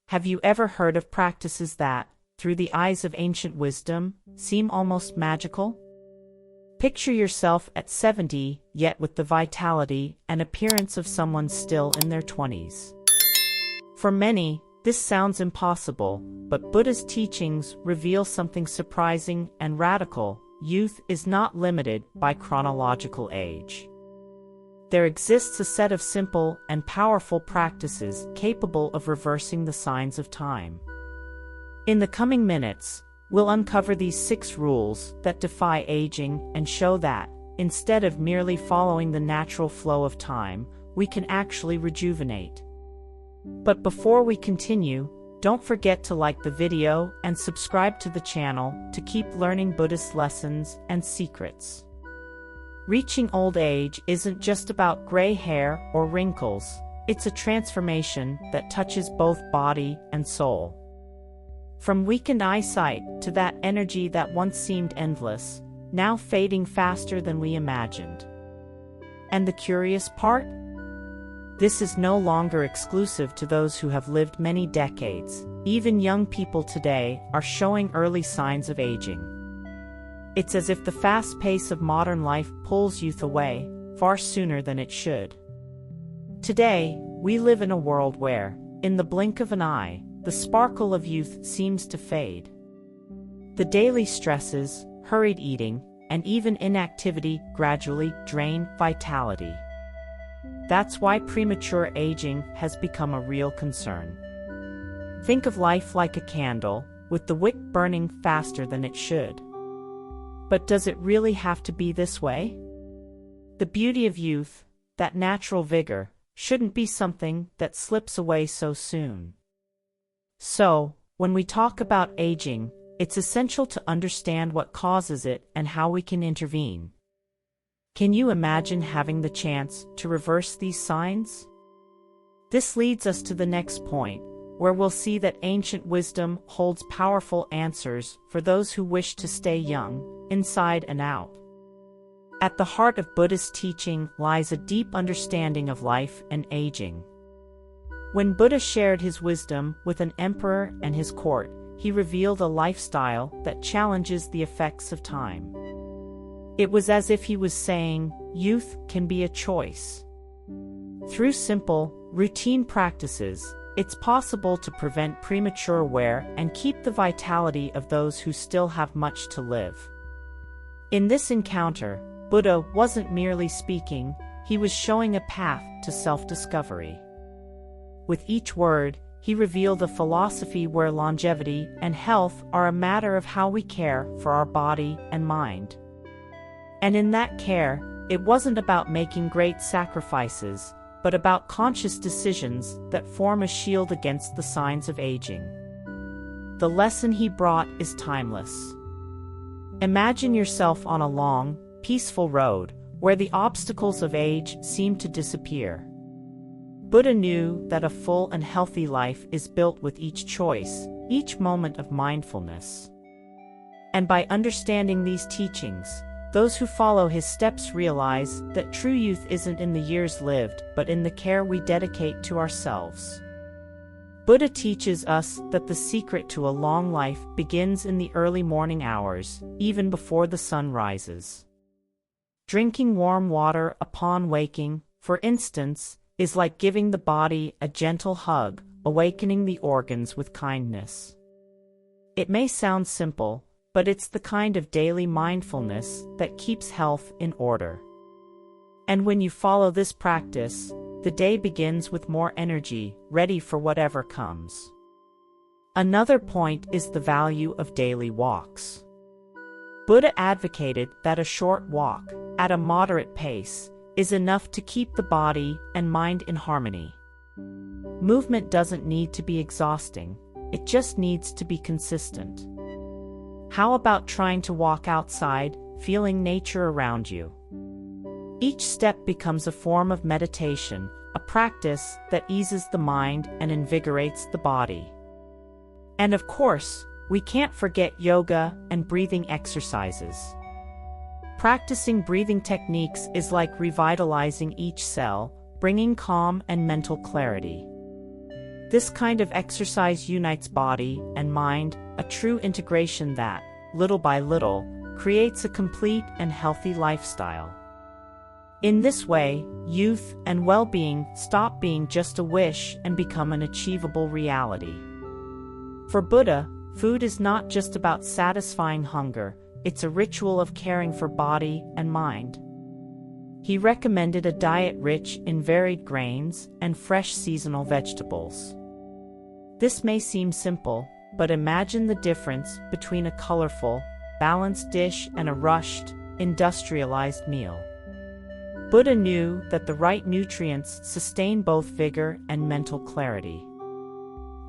Have you ever heard of practices that, through the eyes of ancient wisdom, seem almost magical? Picture yourself at 70, yet with the vitality and appearance of someone still in their 20s. For many, this sounds impossible, but Buddha's teachings reveal something surprising and radical. Youth is not limited by chronological age. There exists a set of simple and powerful practices capable of reversing the signs of time. In the coming minutes, we'll uncover these 6 rules that defy aging and show that, instead of merely following the natural flow of time, we can actually rejuvenate. But before we continue, don't forget to like the video and subscribe to the channel to keep learning Buddhist lessons and secrets. Reaching old age isn't just about gray hair or wrinkles, it's a transformation that touches both body and soul. From weakened eyesight to that energy that once seemed endless, now fading faster than we imagined. And the curious part? This is no longer exclusive to those who have lived many decades. Even young people today are showing early signs of aging. It's as if the fast pace of modern life pulls youth away, far sooner than it should. Today, we live in a world where, in the blink of an eye, the sparkle of youth seems to fade. The daily stresses, hurried eating, and even inactivity gradually drain vitality. That's why premature aging has become a real concern. Think of life like a candle, with the wick burning faster than it should. But does it really have to be this way? The beauty of youth, that natural vigor, shouldn't be something that slips away so soon. So, when we talk about aging, it's essential to understand what causes it and how we can intervene. Can you imagine having the chance to reverse these signs? This leads us to the next point, where we'll see that ancient wisdom holds powerful answers for those who wish to stay young, inside and out. At the heart of Buddhist teaching lies a deep understanding of life and aging. When Buddha shared his wisdom with an emperor and his court, he revealed a lifestyle that challenges the effects of time. It was as if he was saying, youth can be a choice. Through simple, routine practices, it's possible to prevent premature wear and keep the vitality of those who still have much to live. In this encounter, Buddha wasn't merely speaking, he was showing a path to self-discovery. With each word, he revealed a philosophy where longevity and health are a matter of how we care for our body and mind. And in that care, it wasn't about making great sacrifices, but about conscious decisions that form a shield against the signs of aging. The lesson he brought is timeless. Imagine yourself on a long, peaceful road, where the obstacles of age seem to disappear. Buddha knew that a full and healthy life is built with each choice, each moment of mindfulness. And by understanding these teachings, those who follow his steps realize that true youth isn't in the years lived, but in the care we dedicate to ourselves. Buddha teaches us that the secret to a long life begins in the early morning hours, even before the sun rises. Drinking warm water upon waking, for instance, is like giving the body a gentle hug, awakening the organs with kindness. It may sound simple, but it's the kind of daily mindfulness that keeps health in order. And when you follow this practice, the day begins with more energy, ready for whatever comes. Another point is the value of daily walks. Buddha advocated that a short walk, at a moderate pace, is enough to keep the body and mind in harmony. Movement doesn't need to be exhausting, it just needs to be consistent. How about trying to walk outside, feeling nature around you? Each step becomes a form of meditation, a practice that eases the mind and invigorates the body. And of course, we can't forget yoga and breathing exercises. Practicing breathing techniques is like revitalizing each cell, bringing calm and mental clarity. This kind of exercise unites body and mind, a true integration that, little by little, creates a complete and healthy lifestyle. In this way, youth and well-being stop being just a wish and become an achievable reality. For Buddha, food is not just about satisfying hunger, it's a ritual of caring for body and mind. He recommended a diet rich in varied grains and fresh seasonal vegetables. This may seem simple, but imagine the difference between a colorful, balanced dish and a rushed, industrialized meal. Buddha knew that the right nutrients sustain both vigor and mental clarity.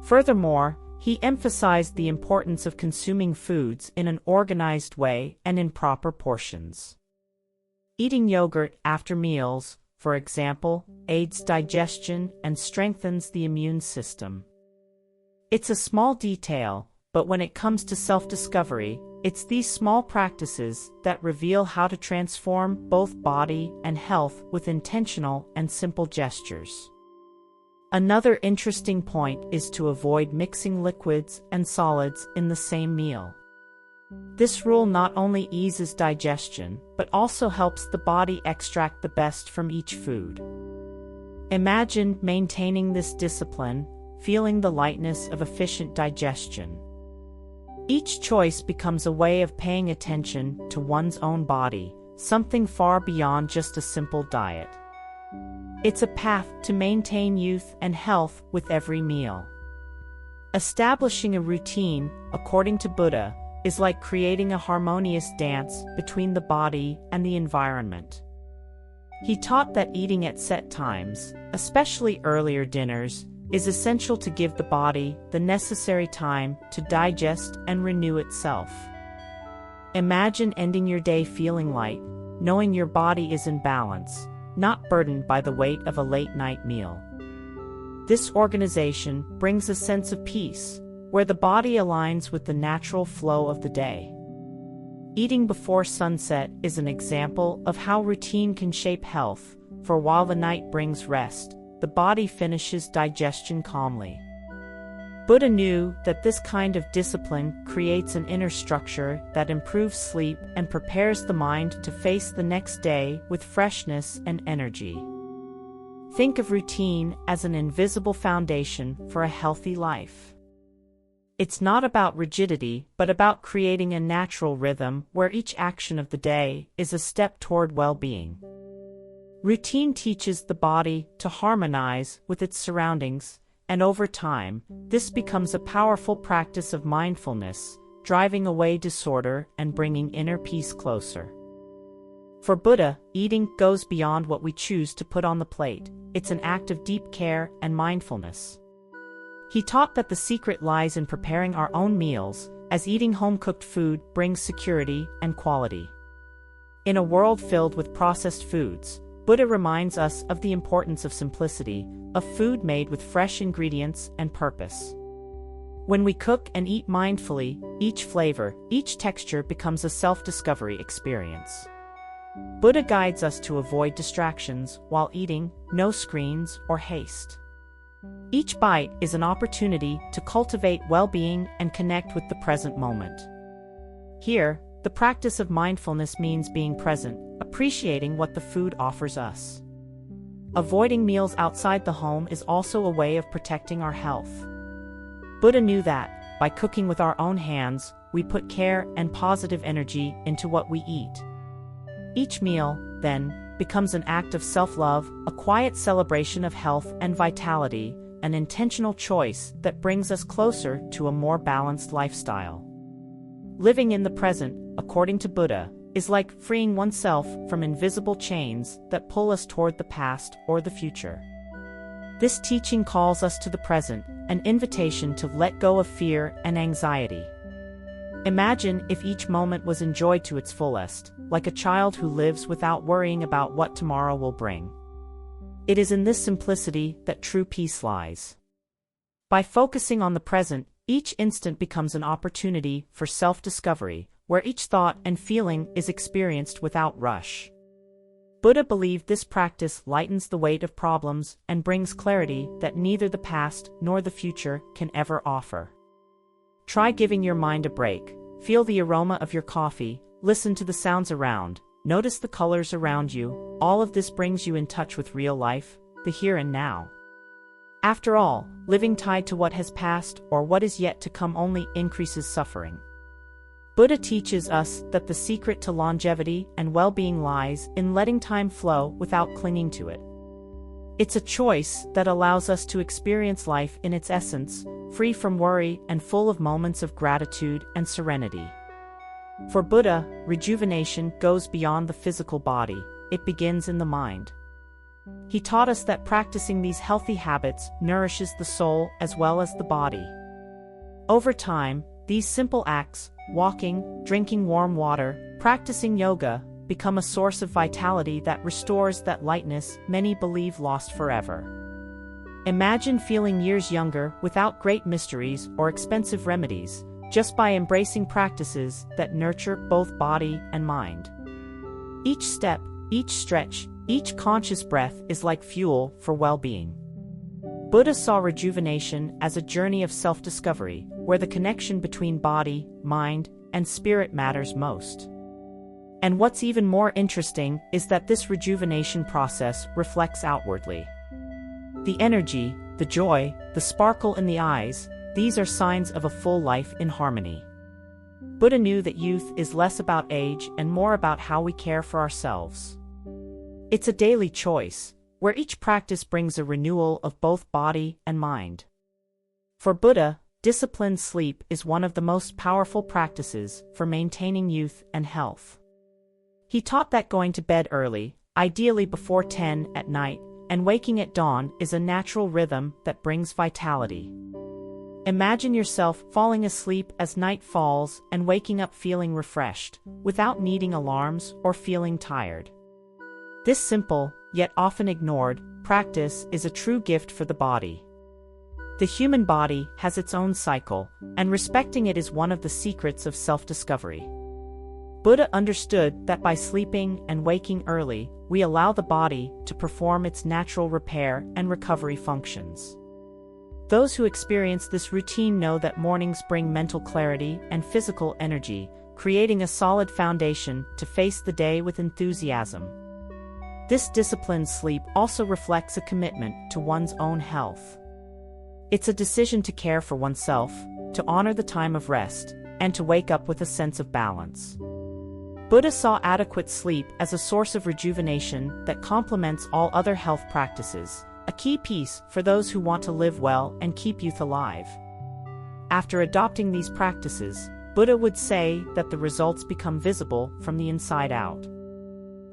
Furthermore, he emphasized the importance of consuming foods in an organized way and in proper portions. Eating yogurt after meals, for example, aids digestion and strengthens the immune system. It's a small detail, but when it comes to self-discovery, it's these small practices that reveal how to transform both body and health with intentional and simple gestures. Another interesting point is to avoid mixing liquids and solids in the same meal. This rule not only eases digestion, but also helps the body extract the best from each food. Imagine maintaining this discipline, feeling the lightness of efficient digestion. Each choice becomes a way of paying attention to one's own body, something far beyond just a simple diet. It's a path to maintain youth and health with every meal. Establishing a routine, according to Buddha, is like creating a harmonious dance between the body and the environment. He taught that eating at set times, especially earlier dinners, is essential to give the body the necessary time to digest and renew itself. Imagine ending your day feeling light, knowing your body is in balance, not burdened by the weight of a late-night meal. This organization brings a sense of peace, where the body aligns with the natural flow of the day. Eating before sunset is an example of how routine can shape health, for while the night brings rest, the body finishes digestion calmly. Buddha knew that this kind of discipline creates an inner structure that improves sleep and prepares the mind to face the next day with freshness and energy. Think of routine as an invisible foundation for a healthy life. It's not about rigidity, but about creating a natural rhythm where each action of the day is a step toward well-being. Routine teaches the body to harmonize with its surroundings, and over time, this becomes a powerful practice of mindfulness, driving away disorder and bringing inner peace closer. For Buddha, eating goes beyond what we choose to put on the plate. It's an act of deep care and mindfulness. He taught that the secret lies in preparing our own meals, as eating home-cooked food brings security and quality. In a world filled with processed foods, Buddha reminds us of the importance of simplicity, of food made with fresh ingredients and purpose. When we cook and eat mindfully, each flavor, each texture becomes a self-discovery experience. Buddha guides us to avoid distractions while eating, no screens or haste. Each bite is an opportunity to cultivate well-being and connect with the present moment. Here, the practice of mindfulness means being present, appreciating what the food offers us. Avoiding meals outside the home is also a way of protecting our health. Buddha knew that, by cooking with our own hands, we put care and positive energy into what we eat. Each meal, then, becomes an act of self-love, a quiet celebration of health and vitality, an intentional choice that brings us closer to a more balanced lifestyle. Living in the present, according to Buddha, is like freeing oneself from invisible chains that pull us toward the past or the future. This teaching calls us to the present, an invitation to let go of fear and anxiety. Imagine if each moment was enjoyed to its fullest, like a child who lives without worrying about what tomorrow will bring. It is in this simplicity that true peace lies. By focusing on the present, each instant becomes an opportunity for self-discovery, where each thought and feeling is experienced without rush. Buddha believed this practice lightens the weight of problems and brings clarity that neither the past nor the future can ever offer. Try giving your mind a break. Feel the aroma of your coffee, listen to the sounds around, notice the colors around you. All of this brings you in touch with real life, the here and now. After all, living tied to what has passed or what is yet to come only increases suffering. Buddha teaches us that the secret to longevity and well-being lies in letting time flow without clinging to it. It's a choice that allows us to experience life in its essence, free from worry and full of moments of gratitude and serenity. For Buddha, rejuvenation goes beyond the physical body, it begins in the mind. He taught us that practicing these healthy habits nourishes the soul as well as the body. Over time, these simple acts, walking, drinking warm water, practicing yoga, become a source of vitality that restores that lightness many believe lost forever. Imagine feeling years younger without great mysteries or expensive remedies, just by embracing practices that nurture both body and mind. Each step, each stretch, each conscious breath is like fuel for well-being. Buddha saw rejuvenation as a journey of self-discovery, where the connection between body, mind, and spirit matters most. And what's even more interesting is that this rejuvenation process reflects outwardly. The energy, the joy, the sparkle in the eyes, these are signs of a full life in harmony. Buddha knew that youth is less about age and more about how we care for ourselves. It's a daily choice, where each practice brings a renewal of both body and mind. For Buddha, disciplined sleep is one of the most powerful practices for maintaining youth and health. He taught that going to bed early, ideally before 10 at night, and waking at dawn is a natural rhythm that brings vitality. Imagine yourself falling asleep as night falls and waking up feeling refreshed, without needing alarms or feeling tired. This simple, yet often ignored, practice is a true gift for the body. The human body has its own cycle, and respecting it is one of the secrets of self-discovery. Buddha understood that by sleeping and waking early, we allow the body to perform its natural repair and recovery functions. Those who experience this routine know that mornings bring mental clarity and physical energy, creating a solid foundation to face the day with enthusiasm. This disciplined sleep also reflects a commitment to one's own health. It's a decision to care for oneself, to honor the time of rest, and to wake up with a sense of balance. Buddha saw adequate sleep as a source of rejuvenation that complements all other health practices, a key piece for those who want to live well and keep youth alive. After adopting these practices, Buddha would say that the results become visible from the inside out.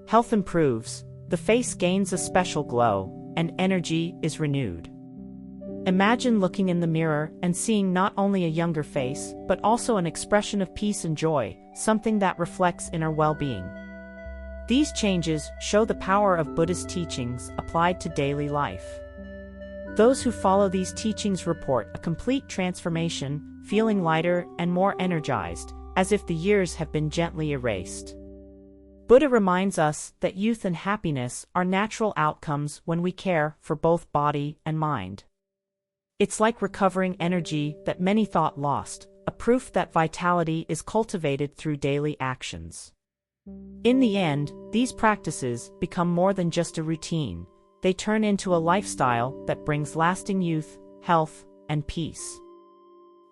Health improves, the face gains a special glow, and energy is renewed. Imagine looking in the mirror and seeing not only a younger face, but also an expression of peace and joy, something that reflects inner well-being. These changes show the power of Buddhist teachings applied to daily life. Those who follow these teachings report a complete transformation, feeling lighter and more energized, as if the years have been gently erased. Buddha reminds us that youth and happiness are natural outcomes when we care for both body and mind. It's like recovering energy that many thought lost, a proof that vitality is cultivated through daily actions. In the end, these practices become more than just a routine. They turn into a lifestyle that brings lasting youth, health, and peace.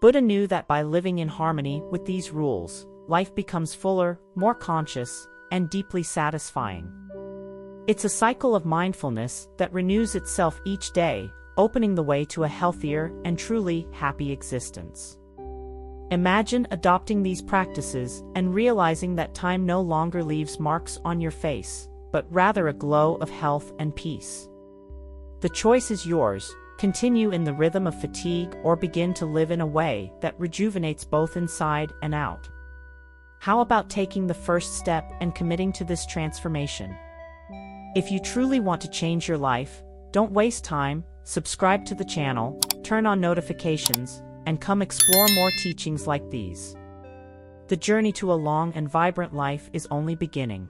Buddha knew that by living in harmony with these rules, life becomes fuller, more conscious, and deeply satisfying. It's a cycle of mindfulness that renews itself each day, opening the way to a healthier and truly happy existence. Imagine adopting these practices and realizing that time no longer leaves marks on your face, but rather a glow of health and peace. The choice is yours: continue in the rhythm of fatigue or begin to live in a way that rejuvenates both inside and out. How about taking the first step and committing to this transformation? If you truly want to change your life, don't waste time. Subscribe to the channel, turn on notifications, and come explore more teachings like these. The journey to a long and vibrant life is only beginning.